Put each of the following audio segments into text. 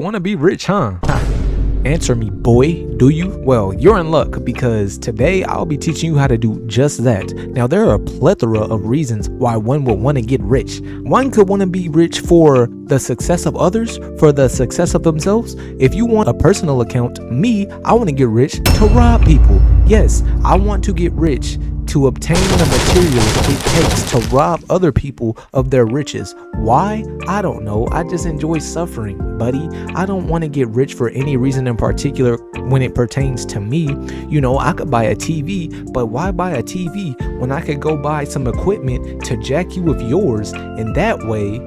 want to be rich, huh? Answer me, boy, do you? Well, you're in luck, because today I'll be teaching you how to do just that. Now, there are a plethora of reasons why one would want to get rich. One could want to be rich for the success of others, for the success of themselves. If you want a personal account, I want to get rich to rob people. Yes, I want to get rich to obtain the materials it takes to rob other people of their riches. Why? I don't know. I just enjoy suffering, buddy. I don't want to get rich for any reason in particular when it pertains to me. You know, I could buy a TV, but why buy a TV when I could go buy some equipment to jack you with yours? And that way,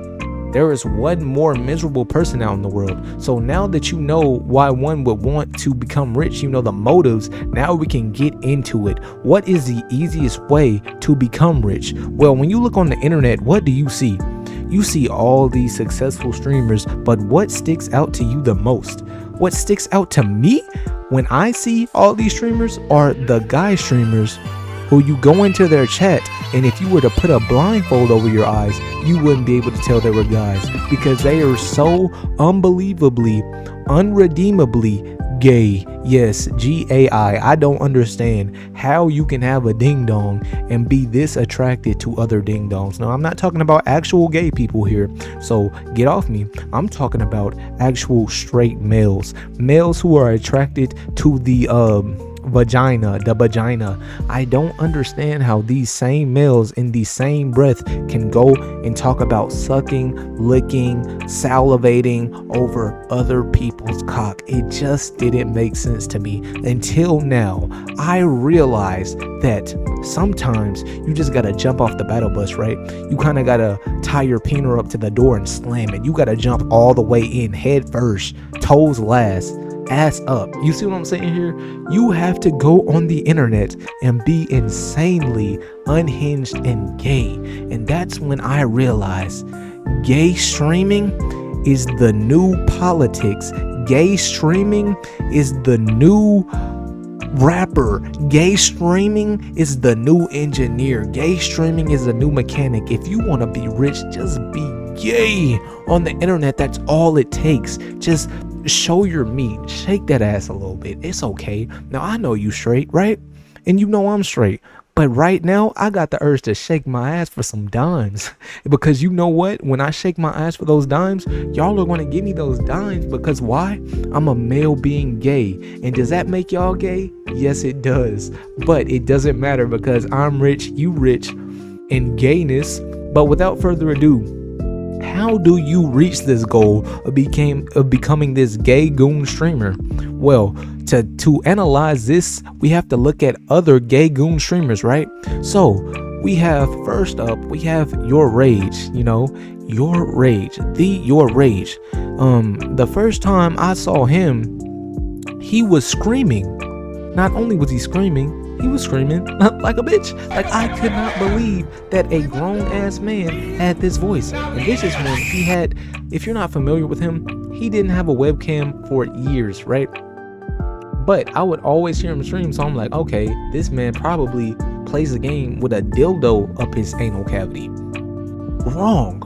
there is one more miserable person out in the world. So now that you know why one would want to become rich, you know the motives, now we can get into it. What is the easiest way to become rich? Well, when you look on the internet, what do you see? You see all these successful streamers, but what sticks out to you the most? What sticks out to me when I see all these streamers are the guy streamers who you go into their chat, and if you were to put a blindfold over your eyes, you wouldn't be able to tell they were guys, because they are so unbelievably, unredeemably gay. Yes, G-A-I. I don't understand how you can have a ding dong and be this attracted to other ding dongs. Now, I'm not talking about actual gay people here, so get off me. I'm talking about actual straight males who are attracted to the vagina. I don't understand how these same males in the same breath can go and talk about sucking, licking, salivating over other people's cock. It just didn't make sense to me until now. I realized that sometimes you just gotta jump off the battle bus, right? You kind of gotta tie your peener up to the door and slam it. You gotta jump all the way in, head first, toes last, ass up. You see what I'm saying here? You have to go on the internet and be insanely unhinged and gay. And that's when I realized gay streaming is the new politics. Gay streaming is the new rapper. Gay streaming is the new engineer. Gay streaming is the new mechanic. If you want to be rich, just be gay on the internet. That's all it takes. Just show your meat, shake that ass a little bit. It's okay. Now, I know you straight, right? And you know I'm straight. But right now, I got the urge to shake my ass for some dimes. Because you know what? When I shake my ass for those dimes, y'all are going to give me those dimes. Because why? I'm a male being gay. And does that make y'all gay? Yes, it does. But it doesn't matter, because I'm rich, you rich in gayness. But without further ado, how do you reach this goal of becoming this gay goon streamer? Well, to analyze this, we have to look at other gay goon streamers, right? So we have, first up, we have Your Rage. Your Rage. The first time I saw him, he was screaming. Not only was he screaming, he was screaming like a bitch. Like, I could not believe that a grown-ass man had this voice. And this is when he had, if you're not familiar with him, he didn't have a webcam for years, right? But I would always hear him stream, so I'm like, okay, this man probably plays a game with a dildo up his anal cavity. Wrong.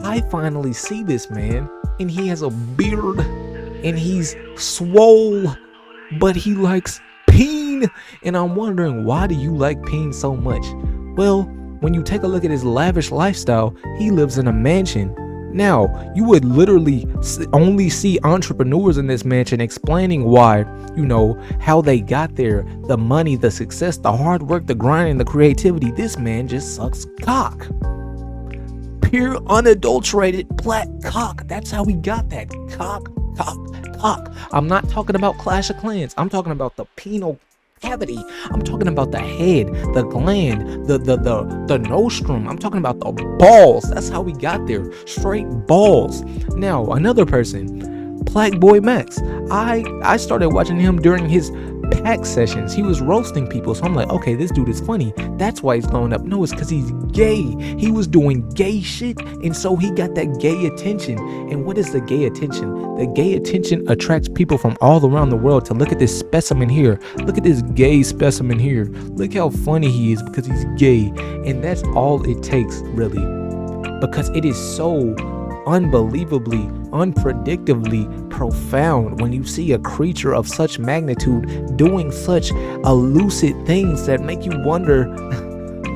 I finally see this man, and he has a beard, and he's swole, but he likes peen. And I'm wondering, why do you like peen so much? Well, when you take a look at his lavish lifestyle, he lives in a mansion. Now, you would literally only see entrepreneurs in this mansion explaining why, how they got there, the money, the success, the hard work, the grind, and the creativity. This man just sucks cock. Pure, unadulterated black cock. That's how we got that. Cock. I'm not talking about Clash of Clans. I'm talking about the penile cavity. I'm talking about the head, the gland, the nostrum. I'm talking about the balls. That's how we got there. Straight balls. Now, another person, plaqueboymax. I started watching him during his pack sessions. He was roasting people, so I'm like, okay, this dude is funny. That's why he's blowing up. No, it's because he's gay. He was doing gay shit, and so he got that gay attention. And what is the gay attention? The gay attention attracts people from all around the world to look at this specimen here. Look at this gay specimen here. Look how funny he is because he's gay. And that's all it takes, really, because it is so unbelievably, unpredictably profound when you see a creature of such magnitude doing such elusive things that make you wonder,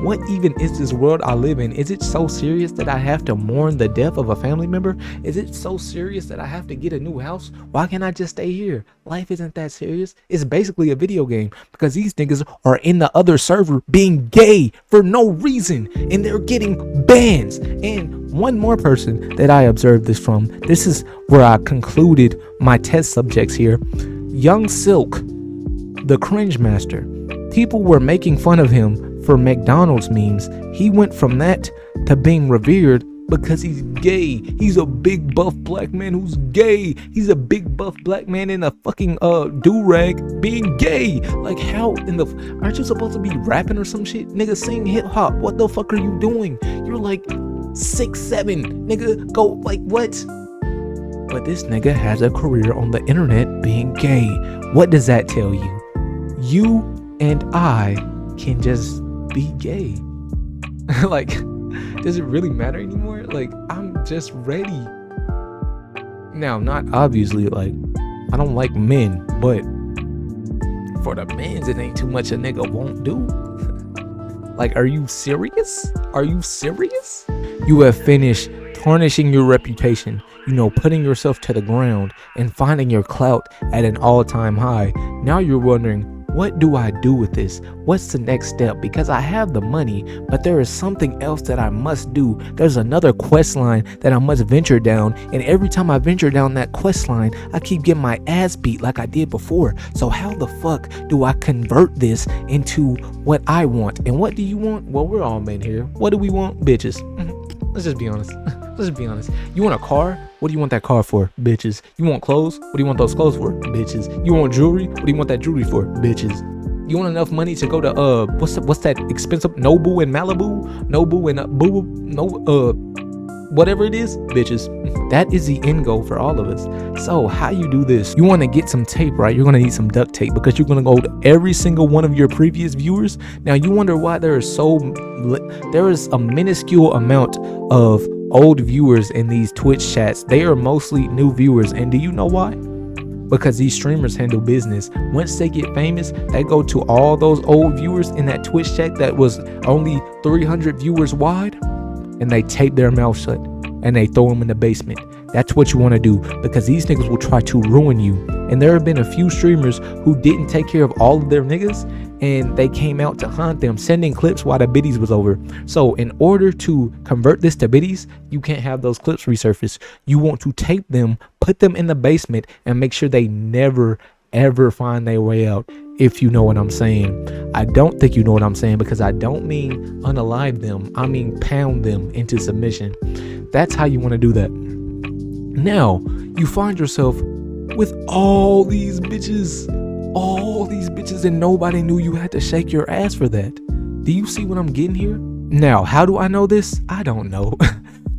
what even is this world I live in? Is it so serious that I have to mourn the death of a family member? Is it so serious that I have to get a new house? Why can't I just stay here? Life isn't that serious. It's basically a video game because these niggas are in the other server being gay for no reason and they're getting bans. And one more person that I observed this from, this is where I concluded my test subjects here. Young Silk, the cringe master. People were making fun of him for McDonald's memes. He went from that to being revered because he's gay. He's a big buff black man who's gay. He's a big buff black man in a fucking do-rag being gay. Like, how in the aren't you supposed to be rapping or some shit? Nigga, sing hip hop. What the fuck are you doing? You're like 6'7", nigga. Go, like, what? But this nigga has a career on the internet being gay. What does that tell you? You and I can just be gay. Like, does it really matter anymore? Like, I'm just ready. Now, not obviously, like, I don't like men, but for the men's, it ain't too much a nigga won't do. Like, are you serious? Are you serious? You have finished tarnishing your reputation, putting yourself to the ground and finding your clout at an all-time high. Now you're wondering, what do I do with this? What's the next step? Because I have the money, but there is something else that I must do. There's another quest line that I must venture down, and every time I venture down that quest line, I keep getting my ass beat like I did before. So how the fuck do I convert this into what I want? And what do you want? Well, we're all men here. What do we want? Bitches. Let's just be honest. Let's just be honest. You want a car? What do you want that car for? Bitches. You want clothes? What do you want those clothes for? Bitches. You want jewelry? What do you want that jewelry for? Bitches. You want enough money to go to what's that expensive Nobu in Malibu? Nobu and whatever it is? Bitches. That is the end goal for all of us. So how you do this? You want to get some tape, right? You're going to need some duct tape because you're going to go to every single one of your previous viewers. Now you wonder why there is a minuscule amount of old viewers in these Twitch chats. They are mostly new viewers. And do you know why? Because these streamers handle business. Once they get famous, they go to all those old viewers in that Twitch chat that was only 300 viewers wide, and they tape their mouth shut and they throw them in the basement. That's what you want to do, because these niggas will try to ruin you. And there have been a few streamers who didn't take care of all of their niggas, and they came out to haunt them, sending clips while the biddies was over. So in order to convert this to biddies, you can't have those clips resurface. You want to tape them, put them in the basement, and make sure they never ever find their way out, if you know what I'm saying. I don't think you know what I'm saying, because I don't mean unalive them. I mean pound them into submission. That's how you want to do that. Now, you find yourself with all these bitches, and nobody knew you had to shake your ass for that. Do you see what I'm getting here? Now, how do I know this? I don't know.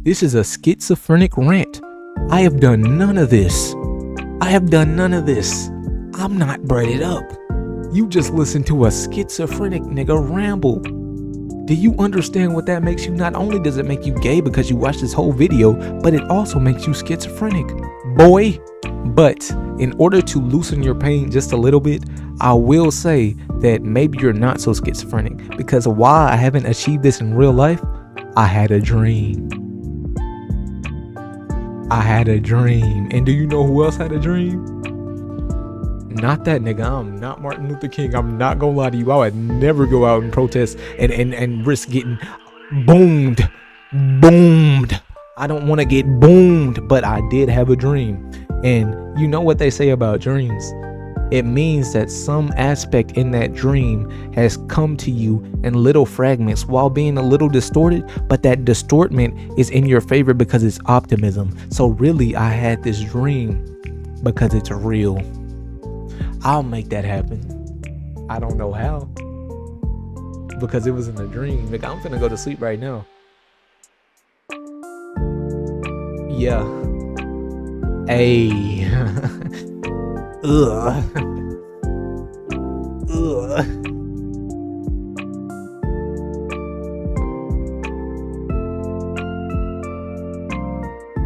This is a schizophrenic rant. I have done none of this. I'm not bred up. You just listen to a schizophrenic nigga ramble. Do you understand what that makes you? Not only does it make you gay because you watched this whole video, but it also makes you schizophrenic, boy. But in order to loosen your pain just a little bit, I will say that maybe you're not so schizophrenic, because while I haven't achieved this in real life, I had a dream. And do you know who else had a dream? Not that nigga. I'm not Martin Luther King. I'm not gonna lie to you. I would never go out and protest and risk getting boomed. I don't want to get boomed, but I did have a dream. And you know what they say about dreams? It means that some aspect in that dream has come to you in little fragments while being a little distorted, but that distortment is in your favor because it's optimism. So really, I had this dream because it's real. I'll make that happen. I don't know how, because it was in a dream. Nigga, I'm finna go to sleep right now. Yeah. Hey. Ugh.